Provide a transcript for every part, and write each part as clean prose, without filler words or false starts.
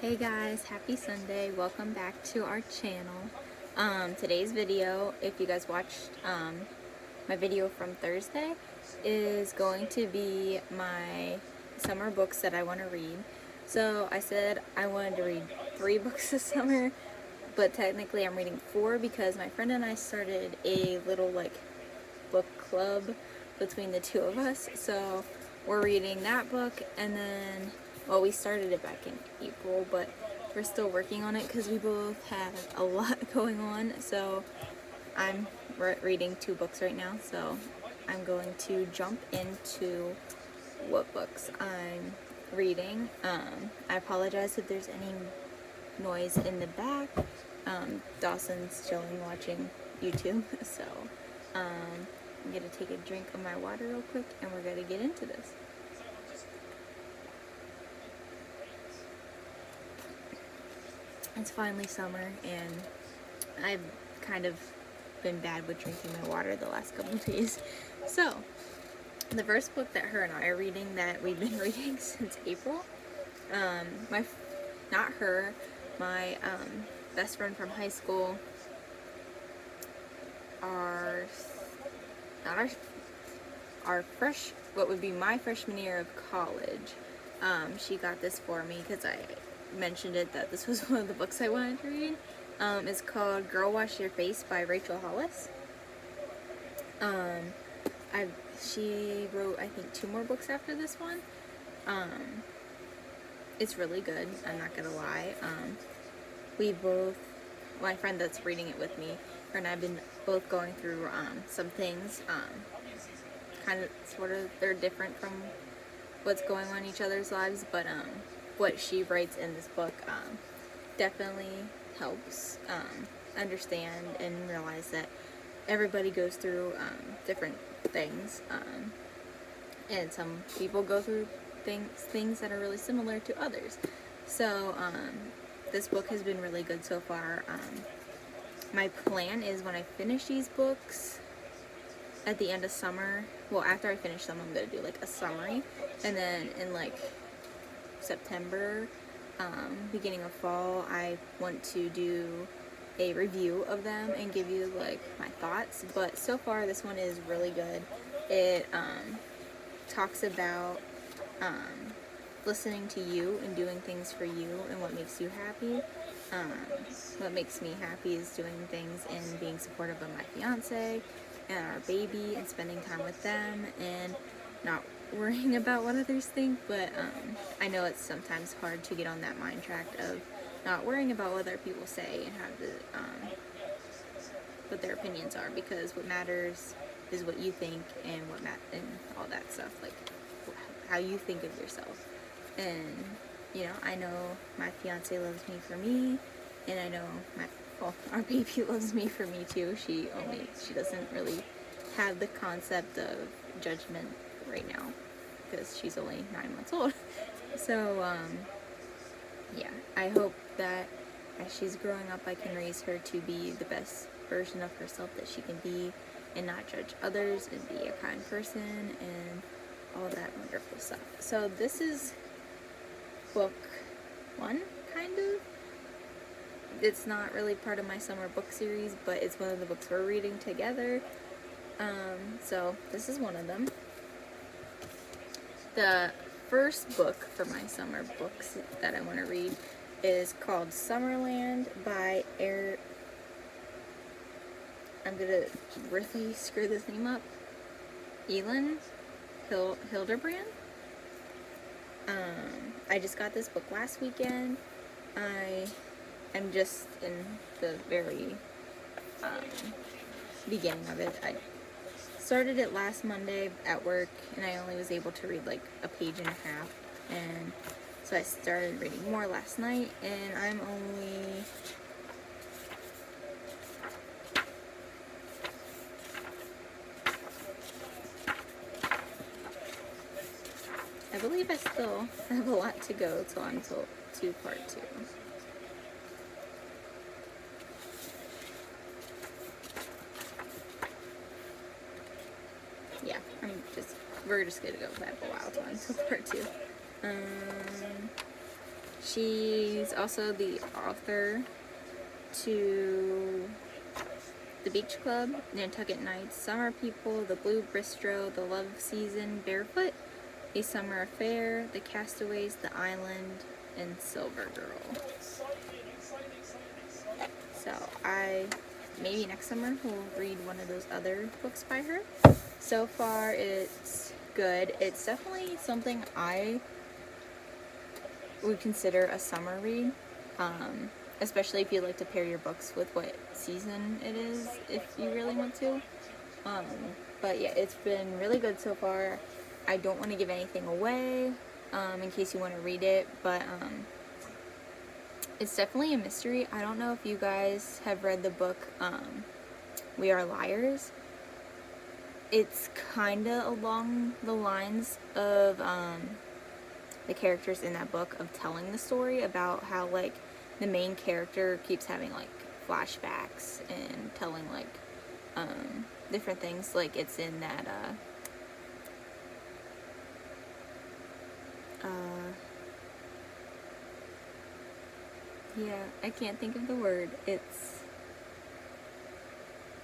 Hey guys, happy Sunday. Welcome back to our channel. Today's video, if you guys watched my video from Thursday, is going to be my summer books that I want to read. So I said I wanted to read 3 books this summer, but technically I'm reading 4 because my friend and I started a little book club between the two of us. So we're reading that book, and then we started it back in April, but we're still working on it because we both had a lot going on. So I'm reading 2 books right now, so I'm going to jump into what books I'm reading. I apologize if there's any noise in the back. Dawson's chilling watching YouTube, so I'm gonna take a drink of my water real quick and we're gonna get into this. It's finally summer and I've kind of been bad with drinking my water the last couple of days. So the first book that her and I are reading, that we've been reading since April, my best friend from high school, what would be my freshman year of college, she got this for me because I mentioned it that this was one of the books I wanted to read. It's called Girl Wash Your Face by Rachel Hollis. She wrote, I think, 2 more books after this one. It's really good, I'm not gonna lie. My friend that's reading it with me, her and I have been both going through some things, they're different from what's going on in each other's lives, but what she writes in this book definitely helps understand and realize that everybody goes through different things, and some people go through things that are really similar to others. So this book has been really good so far. My plan is, when I finish these books at the end of summer, after I finish them, I'm going to do a summary, and then in September, beginning of fall, I want to do a review of them and give you my thoughts. But so far this one is really good. It talks about listening to you and doing things for you and what makes you happy. What makes me happy is doing things and being supportive of my fiance and our baby and spending time with them and not worrying about what others think. But I know it's sometimes hard to get on that mind track of not worrying about what other people say and what their opinions are, because what matters is what you think and and all that stuff, how you think of yourself. And I know my fiance loves me for me, and I know our baby loves me for me too. She doesn't really have the concept of judgment right now because she's only 9 months old. So yeah, I hope that as she's growing up, I can raise her to be the best version of herself that she can be and not judge others and be a kind person and all that wonderful stuff. So this is book 1, kind of. It's not really part of my summer book series, but it's one of the books we're reading together. So this is one of them. The first book for my summer books that I want to read is called Summerland by I'm gonna really screw this name up. Elin, Hilderbrand. I just got this book last weekend. I am just in the very beginning of it. I started it last Monday at work, and I only was able to read a page and a half, and so I started reading more last night, and I believe I still have a lot to go to part 2. Yeah, we're just gonna go with that for a while until part 2. She's also the author to The Beach Club, Nantucket Nights, Summer People, The Blue Bistro, The Love Season, Barefoot, A Summer Affair, The Castaways, The Island, and Silver Girl. So maybe next summer will read one of those other books by her. So far it's good. It's definitely something I would consider a summer read, especially if you like to pair your books with what season it is, if you really want to. But yeah, it's been really good so far. I don't want to give anything away in case you want to read it, but it's definitely a mystery. I don't know if you guys have read the book We Are Liars. It's kind of along the lines of the characters in that book, of telling the story about how, like, the main character keeps having, like, flashbacks and telling, like, different things. Like, it's in that yeah, I can't think of the word. It's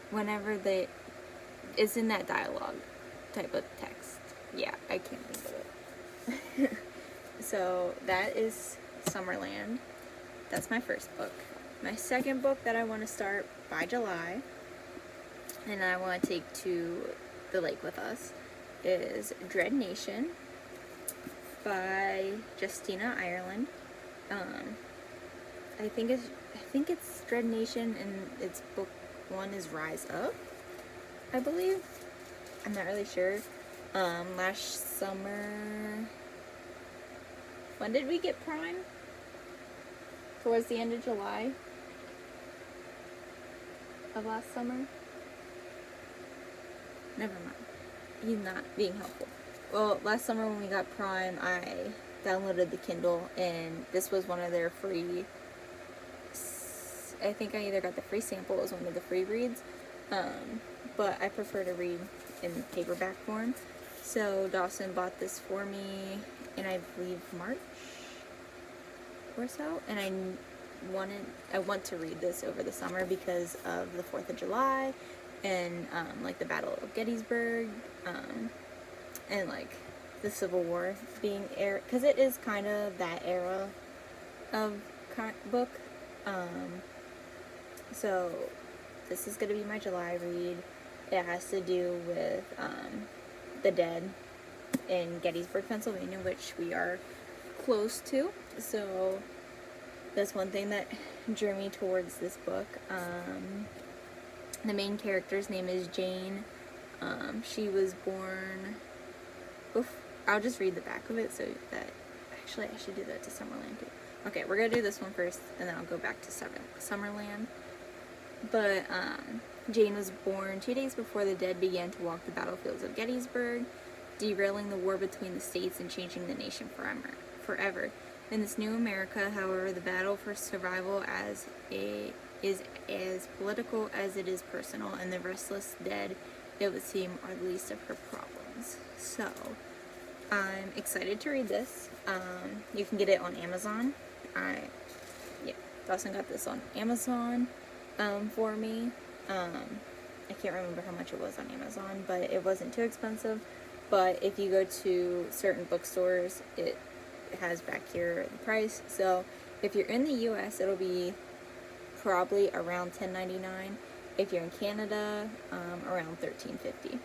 whenever it's in that dialogue type of text. Yeah, I can't think of it. So that is Summerland. That's my first book. My second book that I want to start by July, and I want to take to the lake with us, is Dread Nation by Justina, Ireland. I think it's Dread Nation, and its book 1 is Rise Up, I believe. I'm not really sure. Last summer, when did we get Prime? Towards the end of July of last summer? Never mind. He's not being helpful. Well, last summer when we got Prime, I downloaded the Kindle, and this was one of their free, I think I either got the free sample, it was one of the free reads, but I prefer to read in paperback form. So Dawson bought this for me in, I believe, March or so, and I want to read this over the summer because of the 4th of July and like the Battle of Gettysburg, and like the Civil War being because it is kind of that era of book. So this is going to be my July read. It has to do with the dead in Gettysburg, Pennsylvania, which we are close to. So that's one thing that drew me towards this book. The main character's name is Jane. She was born... I'll just read the back of it so that... Actually, I should do that to Summerland too. Okay, we're going to do this one first, and then I'll go back to Summerland. But Jane was born 2 days before the dead began to walk the battlefields of Gettysburg, derailing the war between the states and changing the nation forever. In this new America, however, the battle for survival is as political as it is personal, and the restless dead, it would seem, are the least of her problems. So, I'm excited to read this. You can get it on Amazon. Dawson got this on Amazon for me. I can't remember how much it was on Amazon, but it wasn't too expensive. But if you go to certain bookstores, it has back here the price. So if you're in the US, it'll be probably around $10.99. If you're in Canada, around $13.50.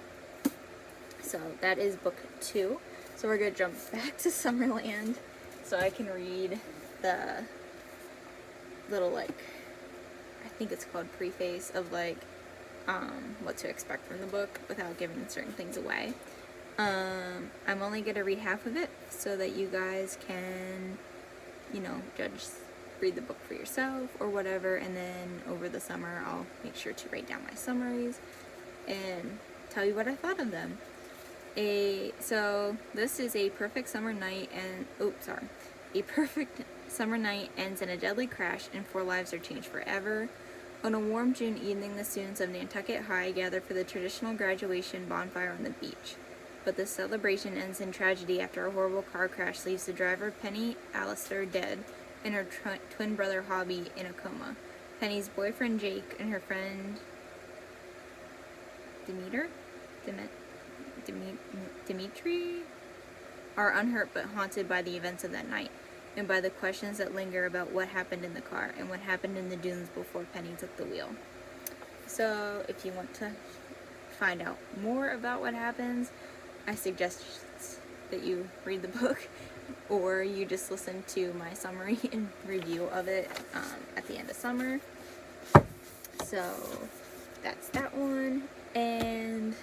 So that is book 2. So we're gonna jump back to Summerland so I can read the little, like, I think it's called preface of, like, what to expect from the book without giving certain things away. I'm only gonna read half of it so that you guys can, read the book for yourself or whatever, and then over the summer I'll make sure to write down my summaries and tell you what I thought of them. So this is a perfect summer night A perfect summer night ends in a deadly crash and 4 lives are changed forever. On a warm June evening, the students of Nantucket High gather for the traditional graduation bonfire on the beach. But the celebration ends in tragedy after a horrible car crash leaves the driver, Penny Allister, dead, and her twin brother Hobby in a coma. Penny's boyfriend Jake and her friend Dimitri are unhurt but haunted by the events of that night and by the questions that linger about what happened in the car and what happened in the dunes before Penny took the wheel. So if you want to find out more about what happens, I suggest that you read the book, or you just listen to my summary and review of it at the end of summer. So that's that one. And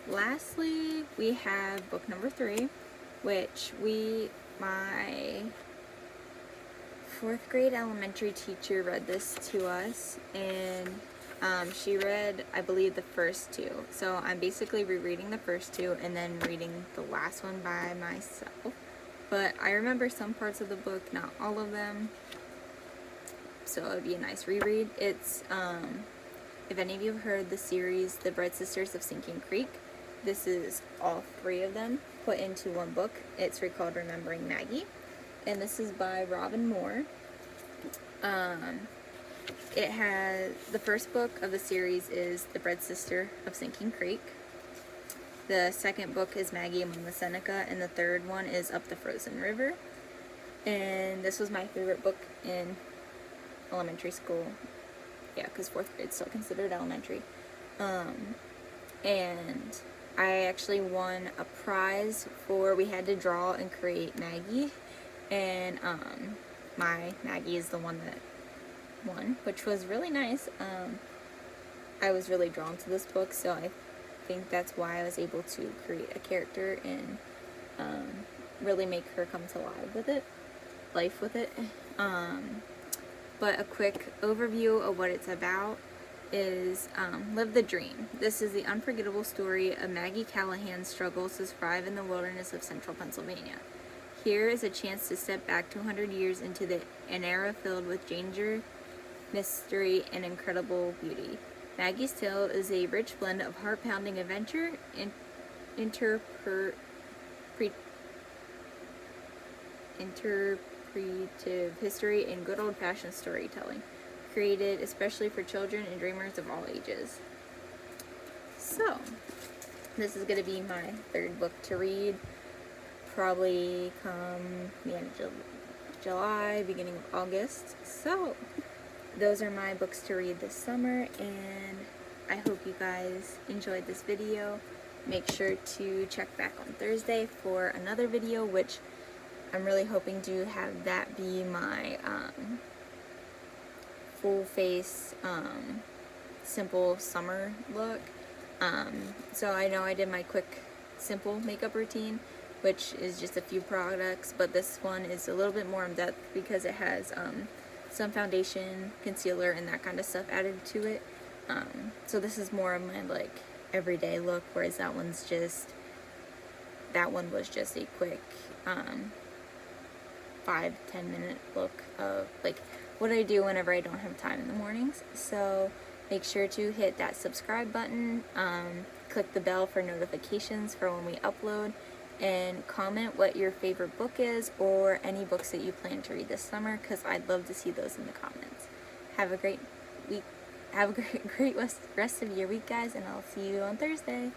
lastly, we have book number 3, which my 4th grade elementary teacher read this to us, and she read, I believe, the first 2. So I'm basically rereading the first 2 and then reading the last one by myself. But I remember some parts of the book, not all of them. So it would be a nice reread. It's, if any of you have heard the series, The Bread Sisters of Sinking Creek, this is all 3 of them put into one book. It's called Remembering Maggie. And this is by Robin Moore. It has, the first book of the series is The Bread Sister of Sinking Creek. The second book is Maggie Among the Seneca, and the third one is Up the Frozen River. And this was my favorite book in elementary school. Yeah, because 4th grade is still considered elementary. And I actually won a prize for, we had to draw and create Maggie. And my Maggie is the one that won, which was really nice. I was really drawn to this book, so I think that's why I was able to create a character and really make her come to life with it. But a quick overview of what it's about is Live the Dream. This is the unforgettable story of Maggie Callahan's struggles to survive in the wilderness of central Pennsylvania. Here is a chance to step back 200 years into an era filled with danger, mystery, and incredible beauty. Maggie's tale is a rich blend of heart-pounding adventure, interpretive history, and good old-fashioned storytelling, created especially for children and dreamers of all ages. So, this is going to be my 3rd book to read, probably come the end of July, beginning of August. So, those are my books to read this summer, and I hope you guys enjoyed this video. Make sure to check back on Thursday for another video, which I'm really hoping to have that be my full face simple summer look. So I know I did my quick simple makeup routine, which is just a few products, but this one is a little bit more in depth because it has some foundation, concealer, and that kind of stuff added to it. So this is more of my like everyday look, whereas that one was just a quick 5-10 minute look of like what I do whenever I don't have time in the mornings. So make sure to hit that subscribe button, click the bell for notifications for when we upload, and comment what your favorite book is or any books that you plan to read this summer, because I'd love to see those in the comments. Have a great week. Have a great rest of your week, guys, and I'll see you on Thursday.